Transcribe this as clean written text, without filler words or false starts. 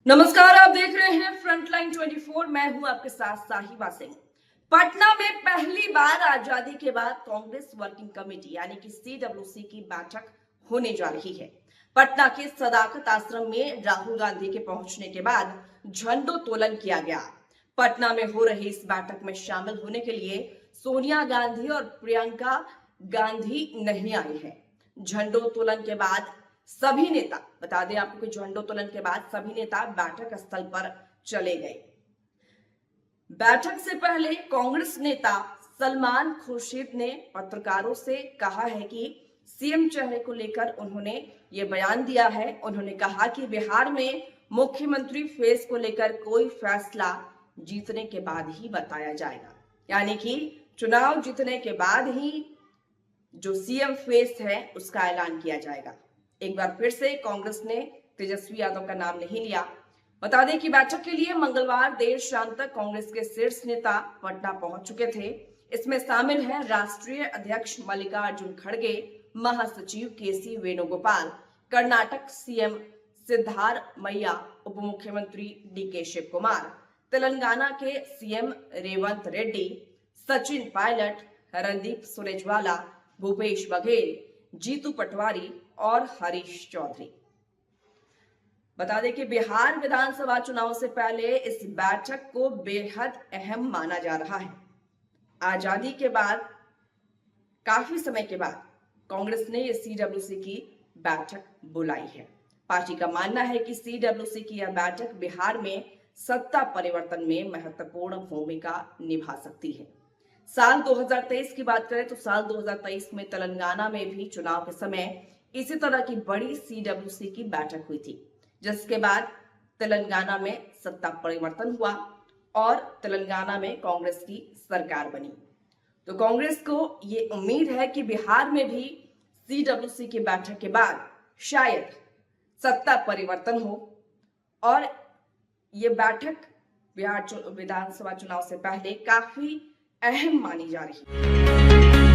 नमस्कार, आप देख रहे हैं फ्रंटलाइन 24। मैं हूं आपके साथ साहिबा सिंह। पटना में पहली बार आजादी के बाद कांग्रेस वर्किंग कमेटी यानी कि CWC की बैठक होने जा रही है। पटना के सदाकत आश्रम में राहुल गांधी के पहुंचने के बाद झंडोत्तोलन किया गया। पटना में हो रही इस बैठक में शामिल होने के लिए सोनिया गांधी और प्रियंका गांधी नहीं आई है। झंडोत्तोलन के बाद सभी नेता, बता दें आपको कि झंडोत्तोलन के बाद सभी नेता बैठक स्थल पर चले गए। बैठक से पहले कांग्रेस नेता सलमान खुर्शीद ने पत्रकारों से कहा है कि सीएम चेहरे को लेकर उन्होंने ये बयान दिया है। उन्होंने कहा कि बिहार में मुख्यमंत्री फेस को लेकर कोई फैसला जीतने के बाद ही बताया जाएगा, यानी कि चुनाव जीतने के बाद ही जो सीएम फेस है उसका ऐलान किया जाएगा। एक बार फिर से कांग्रेस ने तेजस्वी यादव का नाम नहीं लिया। बता दें कि बैठक के लिए मंगलवार देर शाम तक कांग्रेस के शीर्ष नेता पटना पहुंच चुके थे। इसमें शामिल हैं राष्ट्रीय अध्यक्ष मल्लिकार्जुन खड़गे, महासचिव केसी वेणुगोपाल, कर्नाटक सीएम सिद्धारमैया, उप मुख्यमंत्री DK शिव कुमार, तेलंगाना के सीएम रेवंत रेड्डी, सचिन पायलट, रणदीप सुरजेवाला, भूपेश बघेल, जीतू पटवारी और हरीश चौधरी। बता दें कि बिहार विधानसभा चुनाव से पहले इस बैठक को बेहद अहम माना जा रहा है। आजादी के बाद काफी समय के बाद कांग्रेस ने ये CWC की बैठक बुलाई है। पार्टी का मानना है कि CWC की यह बैठक बिहार में सत्ता परिवर्तन में महत्वपूर्ण भूमिका निभा सकती है। साल 2023 की बात करें तो साल 2023 में तेलंगाना में भी चुनाव के समय इसी तरह की बड़ी CWC की बैठक हुई थी, जिसके बाद तेलंगाना में सत्ता परिवर्तन हुआ और तेलंगाना में कांग्रेस की सरकार बनी। तो कांग्रेस को ये उम्मीद है कि बिहार में भी CWC की बैठक के बाद शायद सत्ता परिवर्तन हो और ये बैठक बिहार विधानसभा चुनाव से पहले काफी अहम मानी जा रही है।